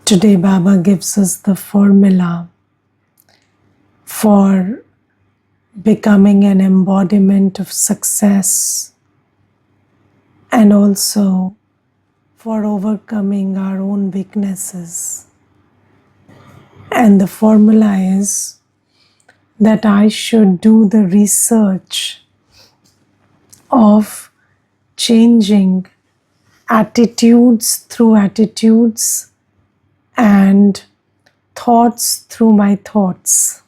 Today, Baba gives us the formula for becoming an embodiment of success and also for overcoming our own weaknesses. And the formula is that I should do the research of changing attitudes through attitudes and thoughts through my thoughts.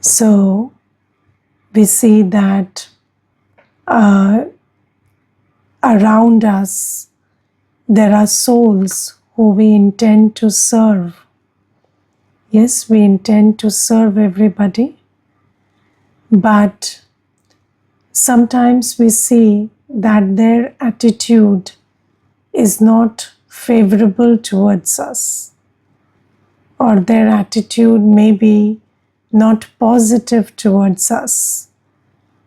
So we see that around us there are souls who we intend to serve. Yes, we intend to serve everybody, but sometimes we see that their attitude is not favorable towards us, or their attitude may be not positive towards us,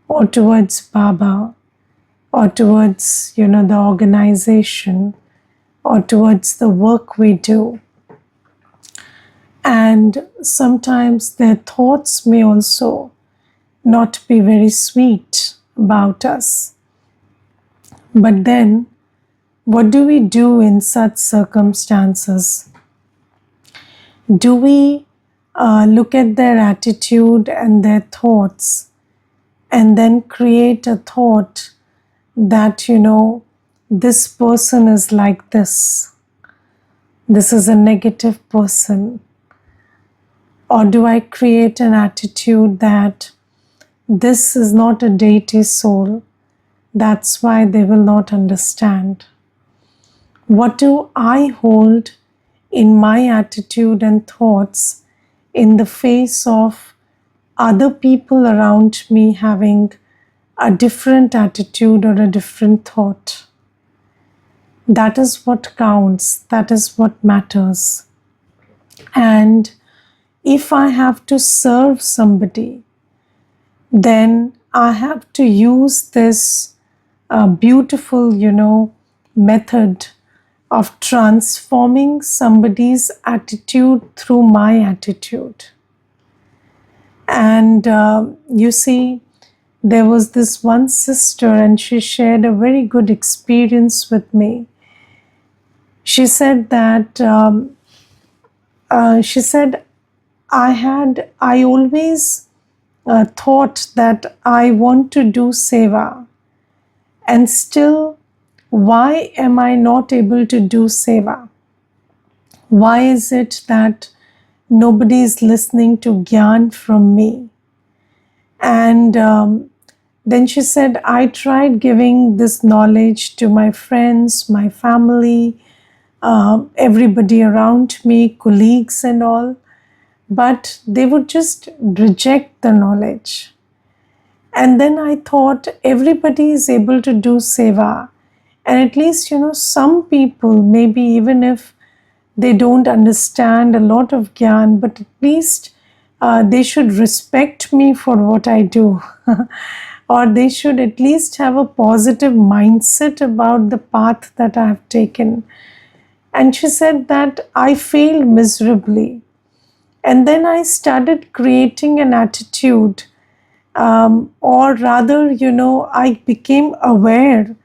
or towards Baba, or towards, the organization, or towards the work we do. And sometimes their thoughts may also not be very sweet about us. But then, what do we do in such circumstances? Do we look at their attitude and their thoughts and then create a thought that, this person is like this. This is a negative person. Or do I create an attitude that this is not a deity soul, that's why they will not understand? What do I hold in my attitude and thoughts in the face of other people around me having a different attitude or a different thought? That is what counts, that is what matters. And if I have to serve somebody, then I have to use this beautiful, method of transforming somebody's attitude through my attitude. And you see, there was this one sister and she shared a very good experience with me. She said that, I always thought that I want to do seva, and still, why am I not able to do seva? Why is it that nobody is listening to Gyan from me? And then she said, I tried giving this knowledge to my friends, my family, everybody around me, colleagues and all, but they would just reject the knowledge. And then I thought, everybody is able to do seva, and at least, some people, maybe even if they don't understand a lot of Gyan, but at least they should respect me for what I do. Or they should at least have a positive mindset about the path that I have taken. And she said that I failed miserably. And then I started creating an attitude, or rather, I became aware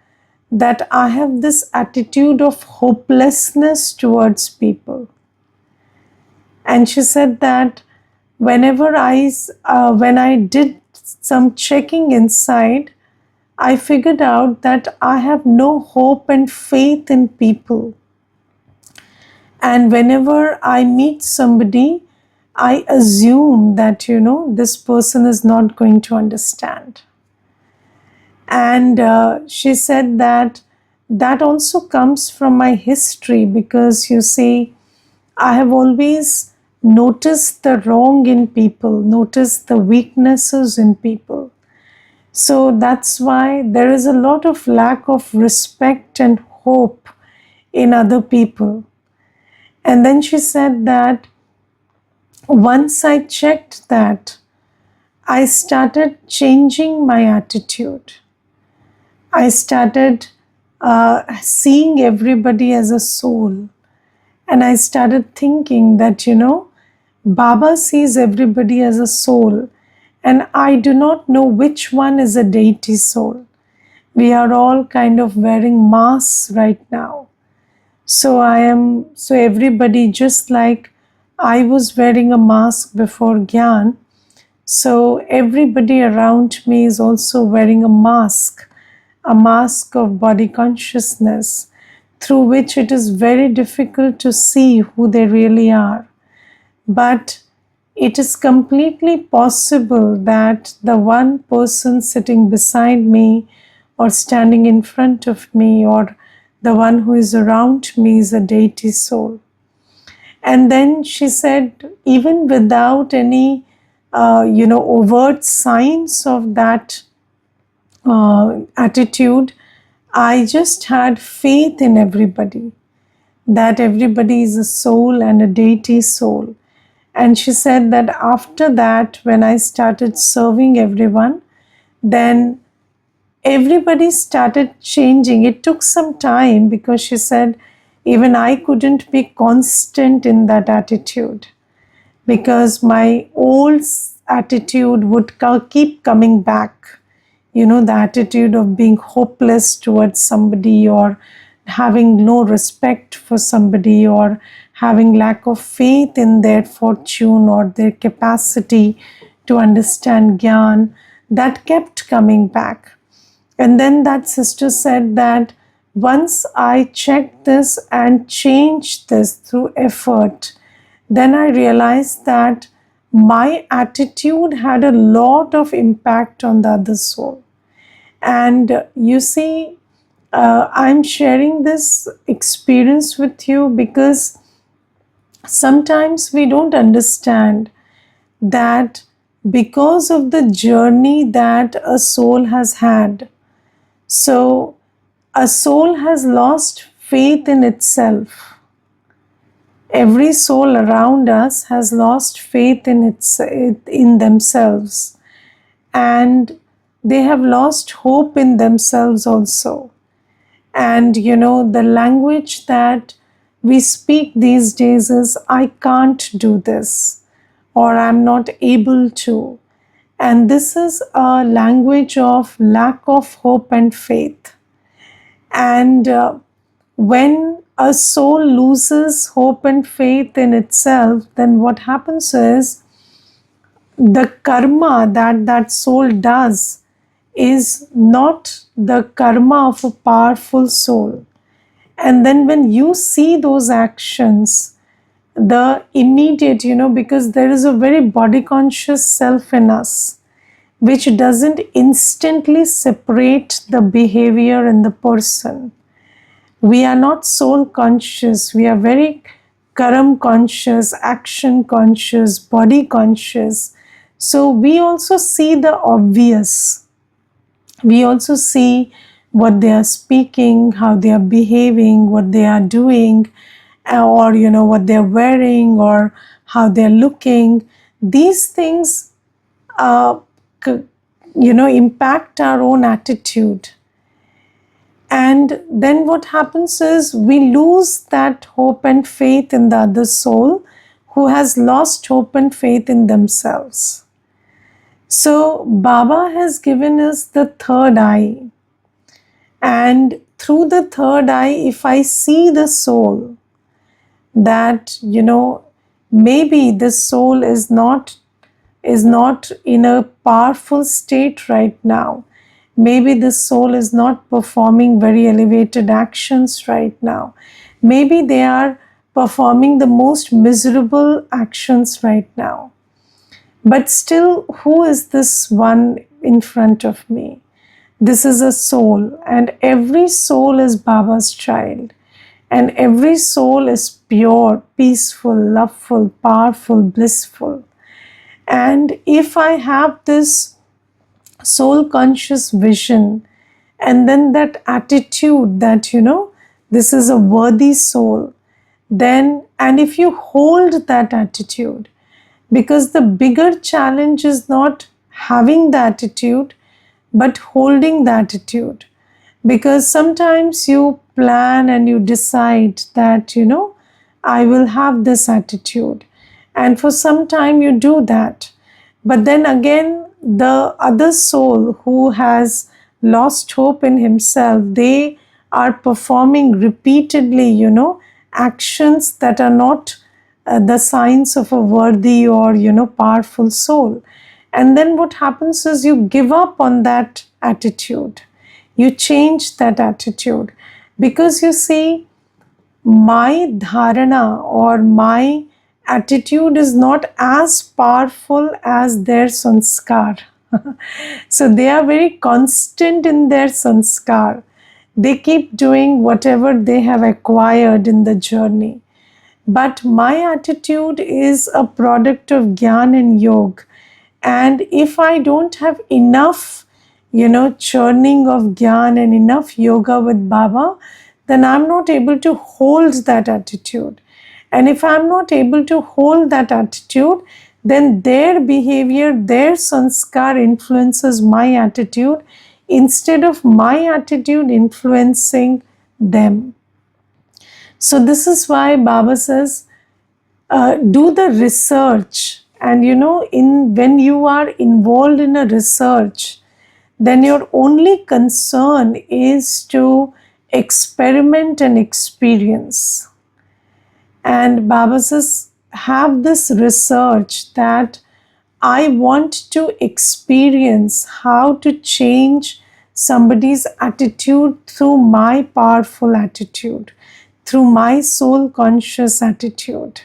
that I have this attitude of hopelessness towards people. And she said that whenever when I did some checking inside, I figured out that I have no hope and faith in people. And whenever I meet somebody, I assume that, this person is not going to understand. And she said that also comes from my history, because you see, I have always noticed the wrong in people, noticed the weaknesses in people. So that's why there is a lot of lack of respect and hope in other people. And then she said that once I checked that, I started changing my attitude. I started seeing everybody as a soul. And I started thinking that, Baba sees everybody as a soul, and I do not know which one is a deity soul. We are all kind of wearing masks right now. So everybody, just like I was wearing a mask before Gyan, so everybody around me is also wearing a mask of body consciousness, through which it is very difficult to see who they really are. But it is completely possible that the one person sitting beside me or standing in front of me or the one who is around me is a deity soul. And then she said, even without any, overt signs of that attitude, I just had faith in everybody, that everybody is a soul and a deity soul. And she said that after that, when I started serving everyone, then everybody started changing. It took some time because she said, even I couldn't be constant in that attitude because my old attitude would keep coming back. The attitude of being hopeless towards somebody, or having no respect for somebody, or having lack of faith in their fortune or their capacity to understand Gyan, that kept coming back. And then that sister said that once I checked this and changed this through effort, then I realized that my attitude had a lot of impact on the other soul. And you see, I'm sharing this experience with you because sometimes we don't understand that because of the journey that a soul has had. So, a soul has lost faith in itself. Every soul around us has lost faith in themselves, and they have lost hope in themselves also. And the language that we speak these days is, I can't do this, or I'm not able to. And this is a language of lack of hope and faith. And when a soul loses hope and faith in itself, then what happens is the karma that that soul does is not the karma of a powerful soul. And then when you see those actions, the immediate, because there is a very body conscious self in us, which doesn't instantly separate the behavior in the person. We are not soul conscious, we are very karam conscious, action conscious, body conscious. So we also see the obvious. We also see what they are speaking, how they are behaving, what they are doing, or what they are wearing, or how they are looking. These things impact our own attitude. And then what happens is we lose that hope and faith in the other soul who has lost hope and faith in themselves. So Baba has given us the third eye. And through the third eye, if I see the soul, that, maybe this soul is not in a powerful state right now. Maybe this soul is not performing very elevated actions right now. Maybe they are performing the most miserable actions right now. But still, who is this one in front of me? This is a soul, and every soul is Baba's child. And every soul is pure, peaceful, loveful, powerful, blissful. And if I have this soul conscious vision, and then that attitude that, this is a worthy soul, then, and if you hold that attitude, because the bigger challenge is not having the attitude, but holding the attitude. Because sometimes you plan and you decide that, I will have this attitude. And for some time you do that. But then again, the other soul who has lost hope in himself, they are performing repeatedly, actions that are not the signs of a worthy or, powerful soul. And then what happens is you give up on that attitude. You change that attitude. Because you see, my dharana or my attitude is not as powerful as their sanskar. So they are very constant in their sanskar. They keep doing whatever they have acquired in the journey. But my attitude is a product of Gyan and Yoga. And if I don't have enough, churning of Gyan and enough yoga with Baba, then I'm not able to hold that attitude. And if I'm not able to hold that attitude, then their behavior, their sanskar influences my attitude instead of my attitude influencing them. So this is why Baba says, do the research. And when you are involved in a research, then your only concern is to experiment and experience. And Baba says, have this research that I want to experience how to change somebody's attitude through my powerful attitude, through my soul conscious attitude.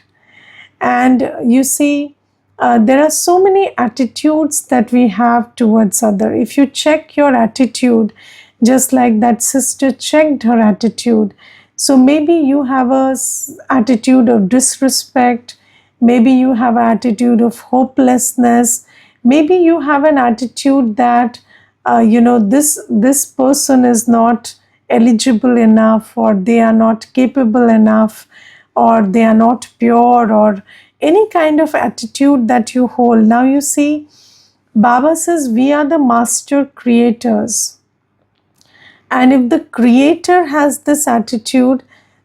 And you see, there are so many attitudes that we have towards other. If you check your attitude, just like that sister checked her attitude, so maybe you have a attitude of disrespect, maybe you have an attitude of hopelessness, maybe you have an attitude that this person is not eligible enough, or they are not capable enough, or they are not pure, or any kind of attitude that you hold. Now you see, Baba says we are the master creators. And if the creator has this attitude,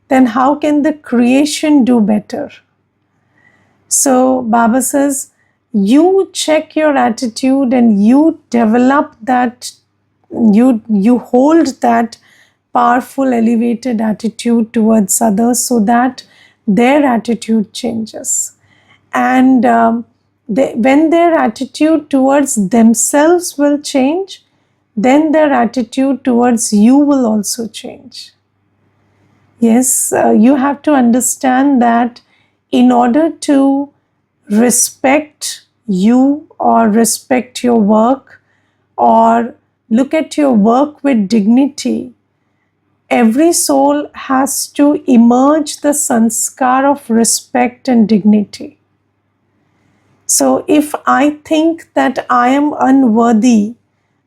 then how can the creation do better? So Baba says, you check your attitude and you develop that, you hold that powerful elevated attitude towards others so that their attitude changes. And when their attitude towards themselves will change, then their attitude towards you will also change. Yes, you have to understand that in order to respect you or respect your work or look at your work with dignity, every soul has to emerge the sanskar of respect and dignity. So if I think that I am unworthy,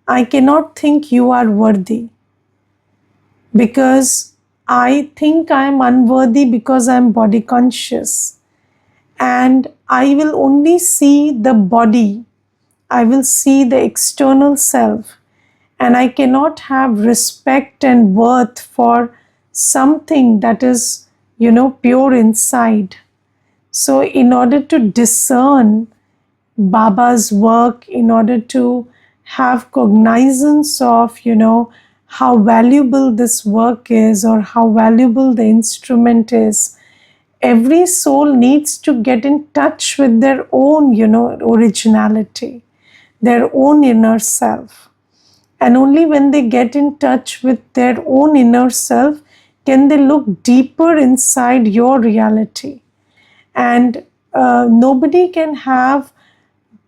I cannot think you are worthy, because I think I am unworthy because I am body conscious, and I will only see the body, I will see the external self, and I cannot have respect and worth for something that is, pure inside. So in order to discern Baba's work, in order to have cognizance of, how valuable this work is or how valuable the instrument is, every soul needs to get in touch with their own, originality, their own inner self. And only when they get in touch with their own inner self can they look deeper inside your reality. And nobody can have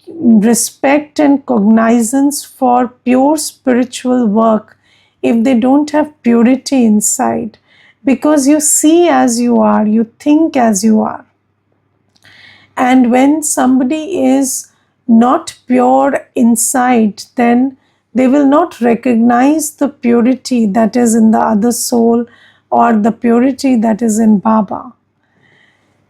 respect and cognizance for pure spiritual work if they don't have purity inside, because you see as you are, you think as you are. And when somebody is not pure inside, then they will not recognize the purity that is in the other soul or the purity that is in Baba.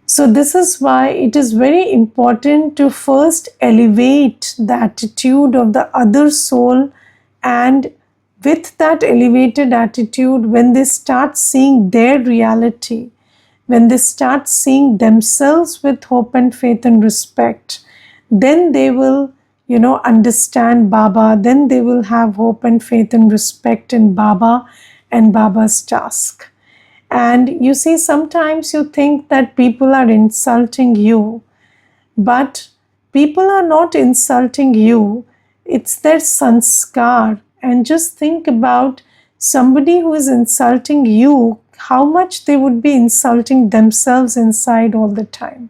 So this is why it is very important to first elevate the attitude of the other soul, and with that elevated attitude, when they start seeing their reality, when they start seeing themselves with hope and faith and respect, then they will, understand Baba. Then they will have hope and faith and respect in Baba and Baba's task. And you see, sometimes you think that people are insulting you, but people are not insulting you. It's their sanskar. And just think about somebody who is insulting you, how much they would be insulting themselves inside all the time.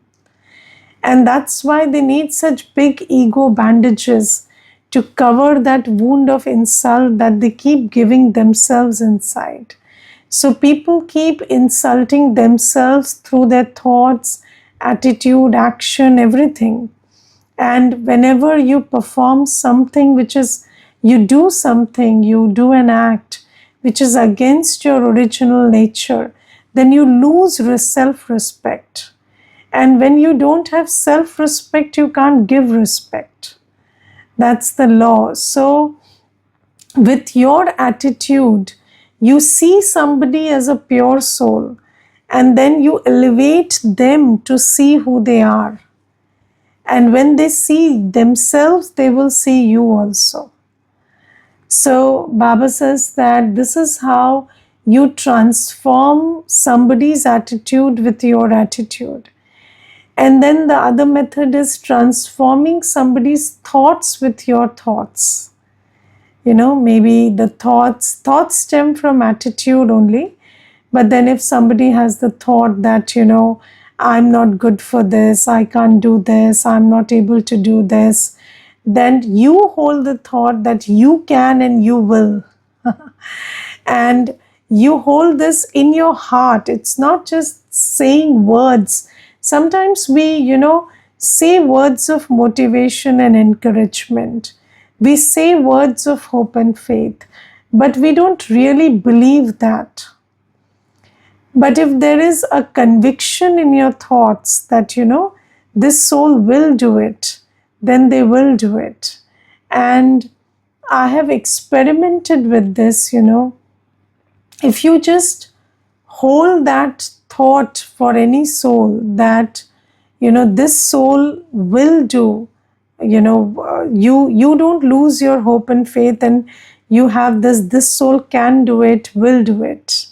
And that's why they need such big ego bandages to cover that wound of insult that they keep giving themselves inside. So people keep insulting themselves through their thoughts, attitude, action, everything. And whenever you perform something you do an act which is against your original nature, then you lose self respect. And when you don't have self respect, you can't give respect. That's the law. So, with your attitude, you see somebody as a pure soul, and then you elevate them to see who they are. And when they see themselves, they will see you also. So, Baba says that this is how you transform somebody's attitude with your attitude. And then the other method is transforming somebody's thoughts with your thoughts. Maybe the thoughts stem from attitude only. But then if somebody has the thought that, I'm not good for this, I can't do this, I'm not able to do this, then you hold the thought that you can and you will. And you hold this in your heart. It's not just saying words. Sometimes we, say words of motivation and encouragement. We say words of hope and faith, but we don't really believe that. But if there is a conviction in your thoughts that, this soul will do it, then they will do it. And I have experimented with this, if you just hold that thought for any soul that, this soul will do, you don't lose your hope and faith, and you have this soul can do it, will do it.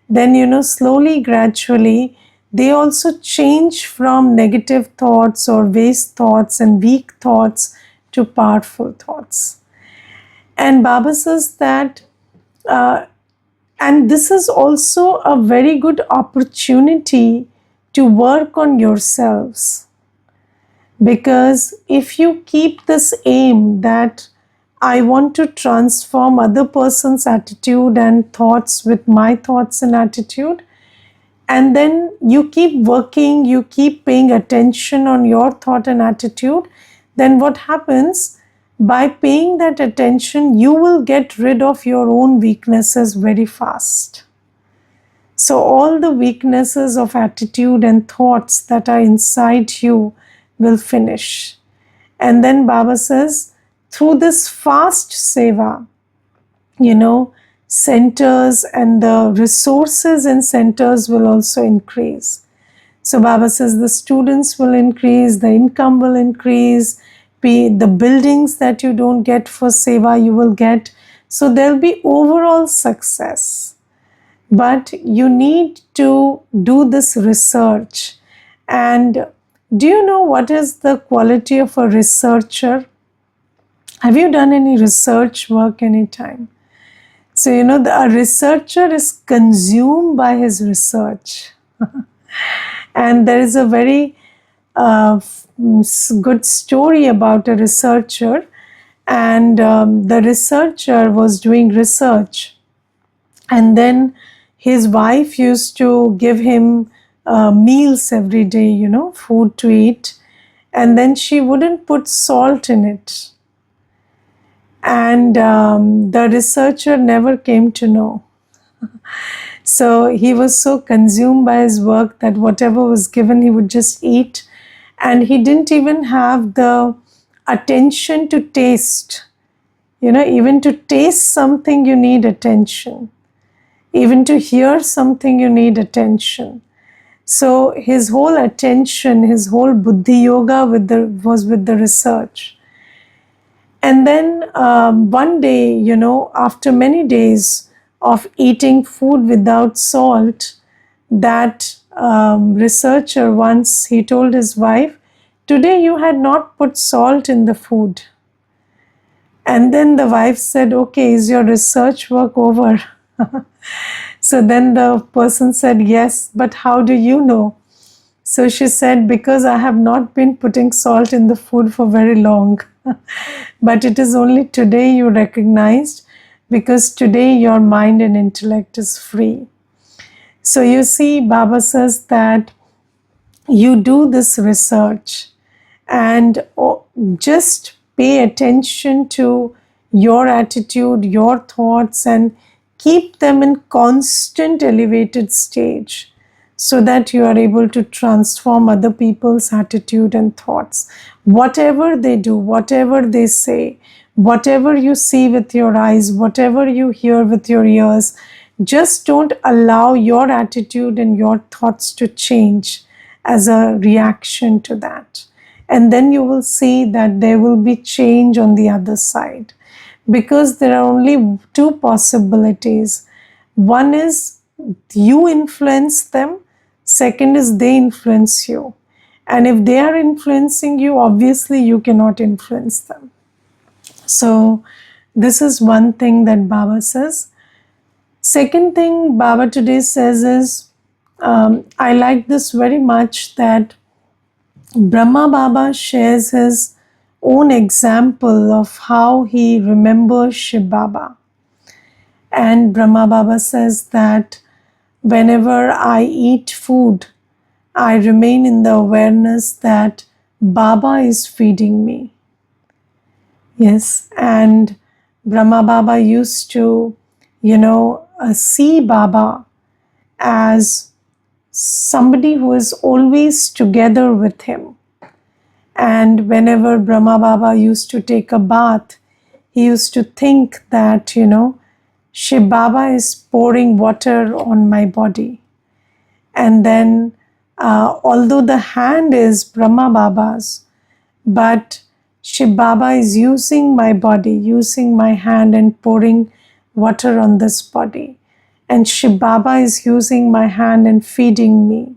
Then, slowly, gradually, they also change from negative thoughts or waste thoughts and weak thoughts to powerful thoughts. And Baba says that, and this is also a very good opportunity to work on yourselves. Because if you keep this aim that I want to transform other person's attitude and thoughts with my thoughts and attitude, and then you keep working, you keep paying attention on your thought and attitude, then what happens? By paying that attention, you will get rid of your own weaknesses very fast. So all the weaknesses of attitude and thoughts that are inside you will finish. And then Baba says, through this fast seva, centers and the resources in centers will also increase. So Baba says the students will increase, the income will increase, the buildings that you don't get for seva, you will get. So there'll be overall success. But you need to do this research. And do you know what is the quality of a researcher? Have you done any research work anytime? So, a researcher is consumed by his research. And there is a very good story about a researcher. And the researcher was doing research. And then his wife used to give him meals every day, food to eat. And then she wouldn't put salt in it. And the researcher never came to know. So he was so consumed by his work that whatever was given, he would just eat. And he didn't even have the attention to taste. Even to taste something, you need attention. Even to hear something, you need attention. So his whole attention, his whole buddhi yoga was with the research. And then one day, after many days of eating food without salt, that researcher once he told his wife, "Today you had not put salt in the food." And then the wife said, "Okay, is your research work over?" So then the person said, "Yes, but how do you know?" So she said, "Because I have not been putting salt in the food for very long." But it is only today you recognized, because today your mind and intellect is free. So you see, Baba says that you do this research and just pay attention to your attitude, your thoughts, and keep them in constant elevated stage, so that you are able to transform other people's attitude and thoughts. Whatever they do, whatever they say, whatever you see with your eyes, whatever you hear with your ears, just don't allow your attitude and your thoughts to change as a reaction to that. And then you will see that there will be change on the other side, because there are only two possibilities. One is you influence them, second is they influence you. And if they are influencing you, obviously you cannot influence them. So, this is one thing that Baba says. Second thing Baba today says is, I like this very much, that Brahma Baba shares his own example of how he remembers Shiv Baba. And Brahma Baba says that whenever I eat food, I remain in the awareness that Baba is feeding me. Yes, and Brahma Baba used to, see Baba as somebody who is always together with him. And whenever Brahma Baba used to take a bath, he used to think that, Shiv Baba is pouring water on my body. And then, although the hand is Brahma Baba's, but Shiv Baba is using my body, using my hand and pouring water on this body. And Shiv Baba is using my hand and feeding me.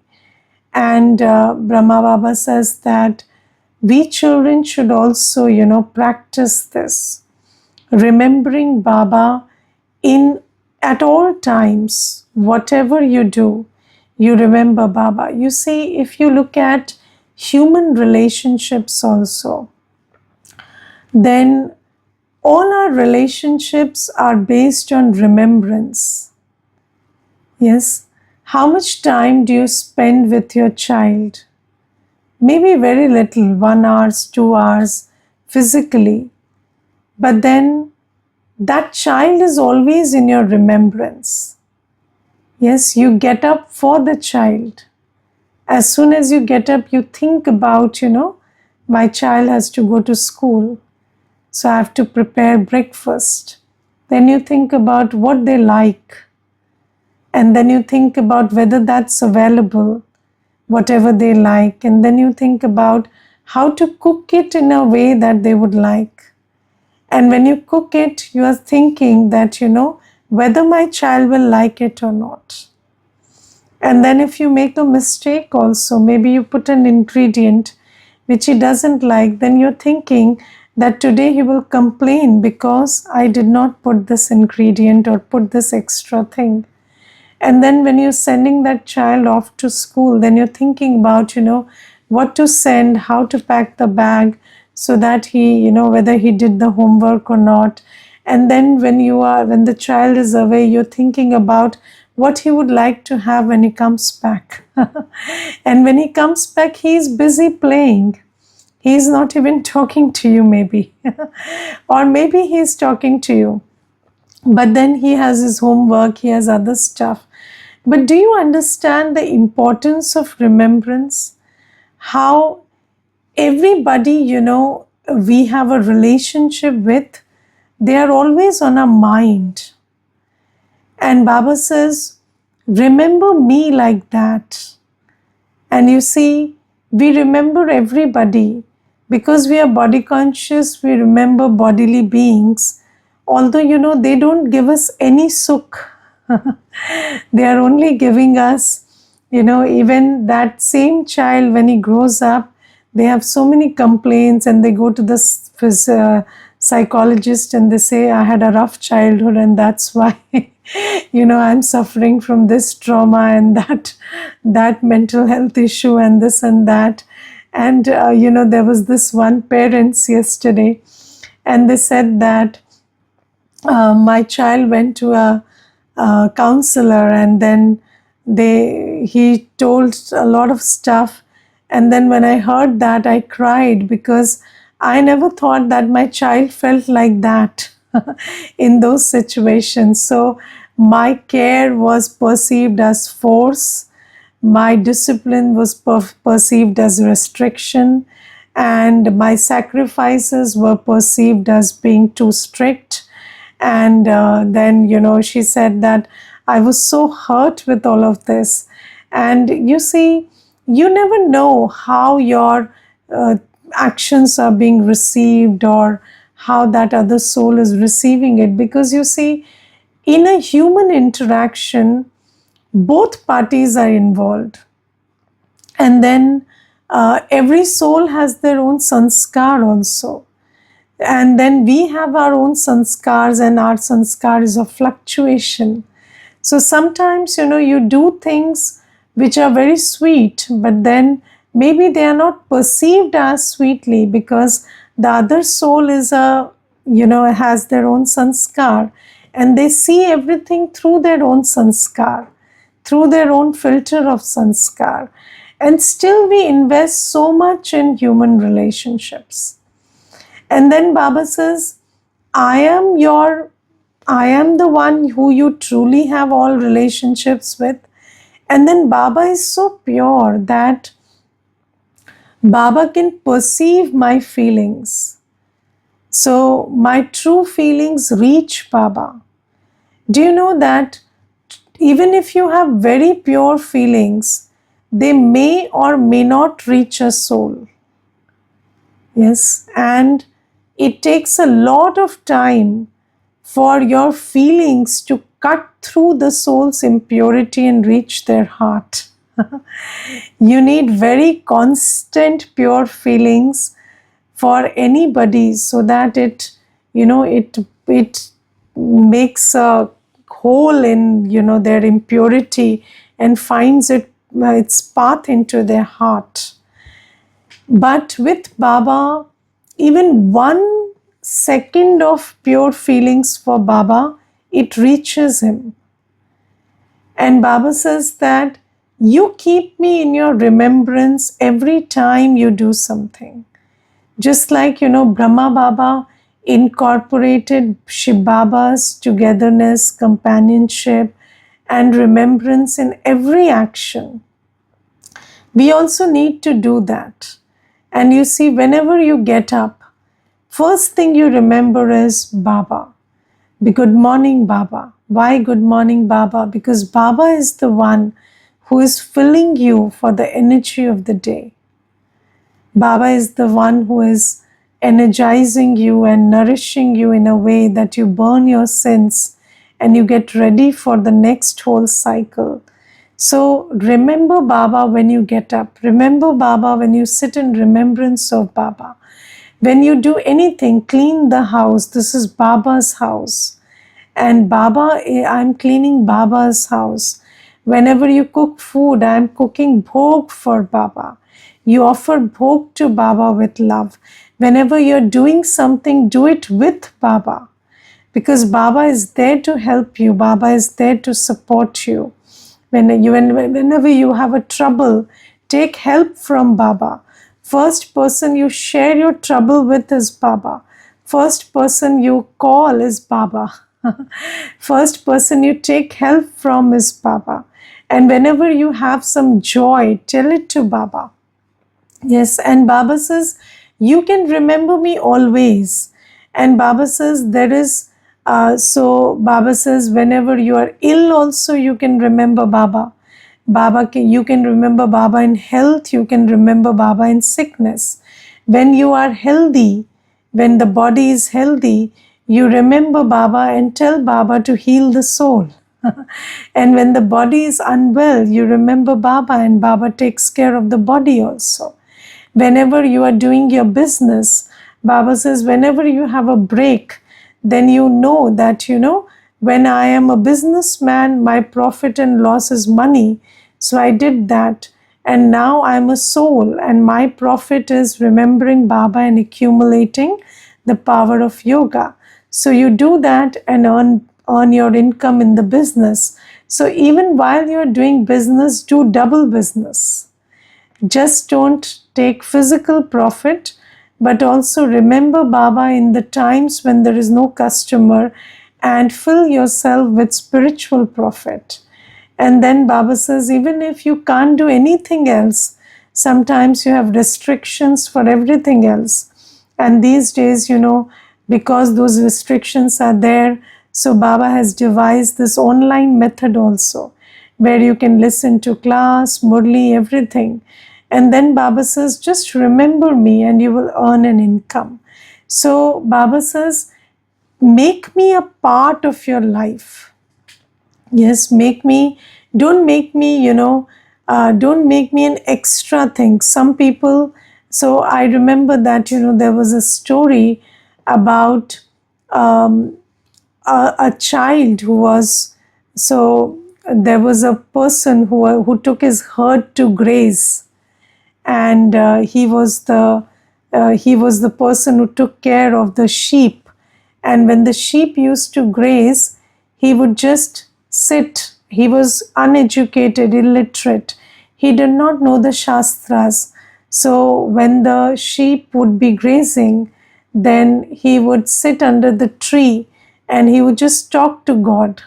And Brahma Baba says that we children should also, practice this, remembering Baba in at all times. Whatever you do, you remember Baba. You see, if you look at human relationships also, then all our relationships are based on remembrance. Yes. How much time do you spend with your child? Maybe very little, 1 hour, 2 hours physically. But then that child is always in your remembrance. Yes, you get up for the child. As soon as you get up, you think about, my child has to go to school, so I have to prepare breakfast. Then you think about what they like. And then you think about whether that's available, whatever they like. And then you think about how to cook it in a way that they would like. And when you cook it, you are thinking that, whether my child will like it or not. And then if you make a mistake also, maybe you put an ingredient which he doesn't like, then you're thinking that today he will complain because I did not put this ingredient or put this extra thing. And then when you're sending that child off to school, then you're thinking about, what to send, how to pack the bag, so that he, whether he did the homework or not. And then when the child is away, you're thinking about what he would like to have when he comes back. And when he comes back, he's busy playing. He's not even talking to you, maybe. Or maybe he's talking to you, but then he has his homework, he has other stuff. But do you understand the importance of remembrance? How everybody, we have a relationship with, they are always on our mind. And Baba says, remember me like that. And you see, we remember everybody because we are body conscious, we remember bodily beings. Although, they don't give us any sukh, they are only giving us, even that same child, when he grows up, they have so many complaints and they go to the psychologist and they say, I had a rough childhood and that's why I'm suffering from this trauma and that mental health issue and this and that. And there was this one parents yesterday, and they said that my child went to a counselor, and then he told a lot of stuff, and then when I heard that, I cried because I never thought that my child felt like that in those situations. So my care was perceived as force, my discipline was perceived as restriction, and my sacrifices were perceived as being too strict. And then, she said that I was so hurt with all of this. And you see, you never know how your actions are being received or how that other soul is receiving it. Because you see, in a human interaction, both parties are involved. And then every soul has their own sanskar also. And then we have our own sanskars, and our sanskar is of fluctuation. So sometimes, you do things which are very sweet, but then maybe they are not perceived as sweetly because the other soul has their own sanskar, and they see everything through their own sanskar, through their own filter of sanskar. And still we invest so much in human relationships. And then Baba says, I am the one who you truly have all relationships with. And then Baba is so pure that Baba can perceive my feelings. So my true feelings reach Baba. Do you know that even if you have very pure feelings, they may or may not reach a soul? Yes, and it takes a lot of time for your feelings to cut through the soul's impurity and reach their heart. You need very constant pure feelings for anybody so that it makes a hole in their impurity and finds its path into their heart. But with Baba, even 1 second of pure feelings for Baba, it reaches him. And Baba says that you keep me in your remembrance every time you do something. Just like, Brahma Baba incorporated Shiv Baba's togetherness, companionship, and remembrance in every action. We also need to do that. And you see, whenever you get up, first thing you remember is Baba. Good morning, Baba. Why good morning, Baba? Because Baba is the one who is filling you for the energy of the day. Baba is the one who is energizing you and nourishing you in a way that you burn your sins and you get ready for the next whole cycle. So remember Baba when you get up. Remember Baba when you sit in remembrance of Baba. When you do anything, clean the house. This is Baba's house. And Baba, I'm cleaning Baba's house. Whenever you cook food, I'm cooking bhog for Baba. You offer bhog to Baba with love. Whenever you're doing something, do it with Baba. Because Baba is there to help you. Baba is there to support you. Whenever you have a trouble, take help from Baba. First person you share your trouble with is Baba. First person you call is Baba. First person you take help from is Baba. And whenever you have some joy, tell it to Baba. Yes, and Baba says, you can remember me always. And Baba says, so Baba says, whenever you are ill also, you can remember Baba. You can remember Baba in health, you can remember Baba in sickness. When you are healthy, when the body is healthy, you remember Baba and tell Baba to heal the soul. And when the body is unwell, you remember Baba and Baba takes care of the body also. Whenever you are doing your business, Baba says, whenever you have a break, then you know that, when I am a businessman, my profit and loss is money. So I did that. And now I'm a soul, and my profit is remembering Baba and accumulating the power of yoga. So you do that and earn your income in the business. So even while you're doing business, do double business. Just don't take physical profit, but also remember Baba in the times when there is no customer and fill yourself with spiritual profit. And then Baba says, even if you can't do anything else, sometimes you have restrictions for everything else. And these days, because those restrictions are there, so Baba has devised this online method also, where you can listen to class, Murli, everything. And then Baba says, just remember me and you will earn an income. So Baba says, make me a part of your life. Yes, don't make me, don't make me an extra thing. Some people, so I remember that, there was a story about a child who was, so there was a person who took his herd to graze, and he was the person who took care of the sheep. And when the sheep used to graze, he would just sit. He was uneducated, illiterate. He did not know the shastras. So when the sheep would be grazing, then he would sit under the tree and he would just talk to God.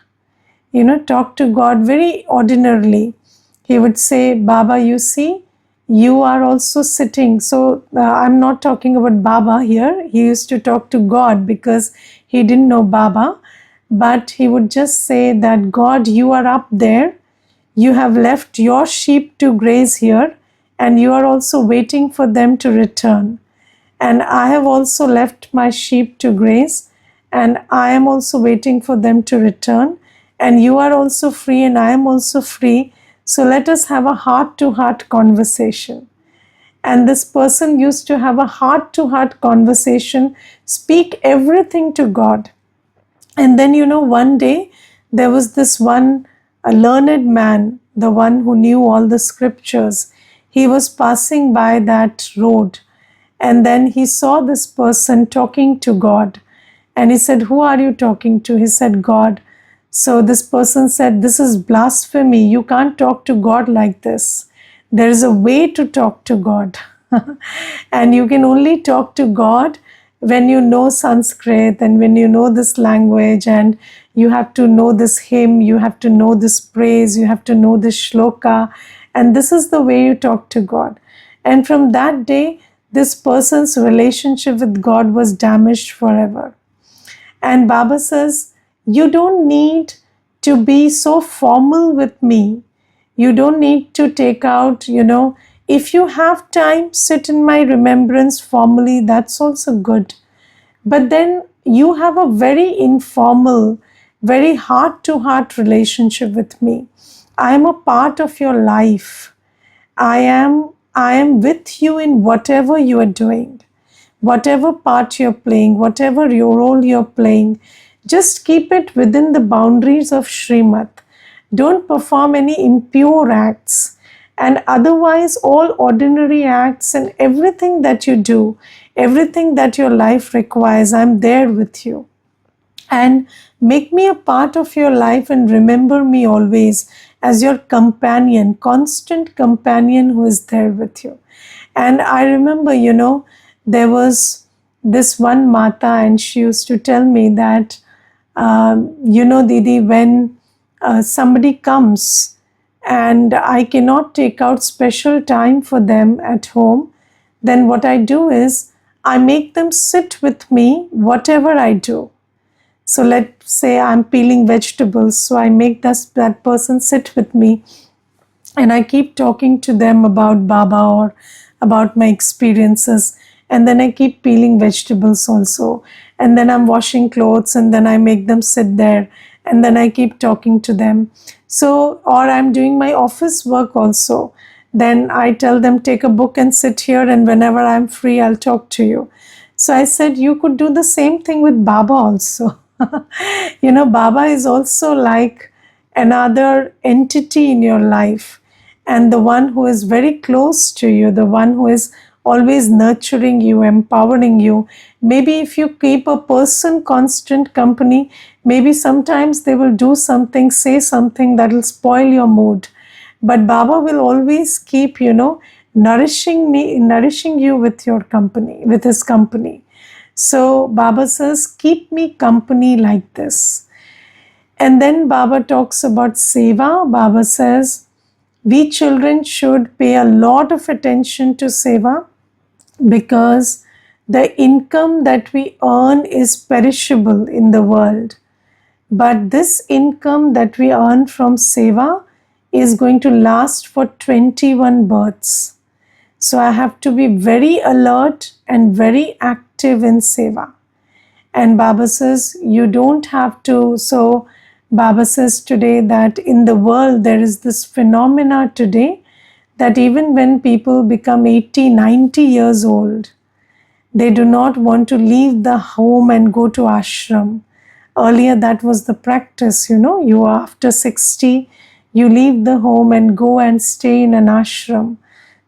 Talk to God very ordinarily. He would say, Baba, you see, you are also sitting. So I'm not talking about Baba here. He used to talk to God because he didn't know Baba. But he would just say that, God, you are up there. You have left your sheep to graze here, and you are also waiting for them to return. And I have also left my sheep to graze, and I am also waiting for them to return. And you are also free, and I am also free. So let us have a heart-to-heart conversation. And this person used to have a heart-to-heart conversation, speak everything to God. And then, one day there was this one, a learned man, the one who knew all the scriptures. He was passing by that road, and then he saw this person talking to God. And he said, who are you talking to? He said, God. So this person said, this is blasphemy. You can't talk to God like this. There is a way to talk to God. And you can only talk to God when you know Sanskrit and when you know this language, and you have to know this hymn, you have to know this praise, you have to know this shloka. And this is the way you talk to God. And from that day, this person's relationship with God was damaged forever. And Baba says, you don't need to be so formal with me. You don't need to take out, if you have time, sit in my remembrance formally, that's also good. But then you have a very informal, very heart-to-heart relationship with me. I am a part of your life. I am with you in whatever you are doing. Whatever part you're playing, whatever your role you're playing, just keep it within the boundaries of Srimad. Don't perform any impure acts. And otherwise, all ordinary acts and everything that you do, everything that your life requires, I'm there with you. And make me a part of your life and remember me always as your companion, constant companion who is there with you. And I remember, there was this one Mata, and she used to tell me that, Didi, when somebody comes and I cannot take out special time for them at home, then what I do is I make them sit with me, whatever I do. So let's say I'm peeling vegetables, so I make that person sit with me and I keep talking to them about Baba or about my experiences. And then I keep peeling vegetables also. And then I'm washing clothes and then I make them sit there. And then I keep talking to them. So, or I'm doing my office work also. Then I tell them, take a book and sit here. And whenever I'm free, I'll talk to you. So I said, you could do the same thing with Baba also. Baba is also like another entity in your life, and the one who is very close to you, the one who is always nurturing you, empowering you. Maybe if you keep a person constant company, maybe sometimes they will do something, say something that will spoil your mood. But Baba will always keep, nourishing you with your company, with his company. So Baba says, keep me company like this. And then Baba talks about seva. Baba says, we children should pay a lot of attention to seva, because the income that we earn is perishable in the world. But this income that we earn from seva is going to last for 21 births. So I have to be very alert and very active in seva. And Baba says, you don't have to. So Baba says today that in the world there is this phenomena today that even when people become 80, 90 years old, they do not want to leave the home and go to ashram. Earlier that was the practice, you are after 60, you leave the home and go and stay in an ashram,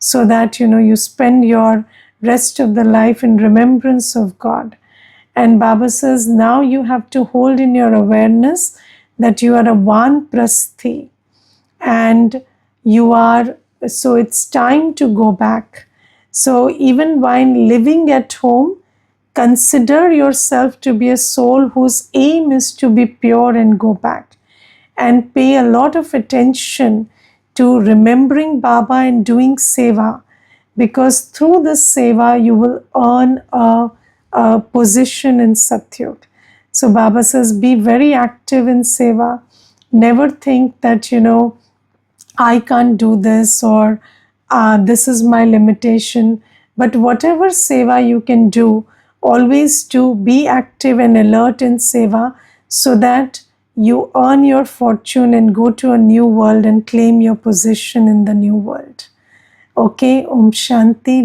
so that you spend your rest of the life in remembrance of God. And Baba says, now you have to hold in your awareness that you are a vanprasthi, and so it's time to go back. So even while living at home, consider yourself to be a soul whose aim is to be pure and go back. And pay a lot of attention to remembering Baba and doing seva, because through this seva you will earn a position in Satyug. So Baba says, be very active in seva. Never think that, I can't do this, or this is my limitation. But whatever seva you can do, always do, be active and alert in seva, so that you earn your fortune and go to a new world and claim your position in the new world. Okay, Om Shanti.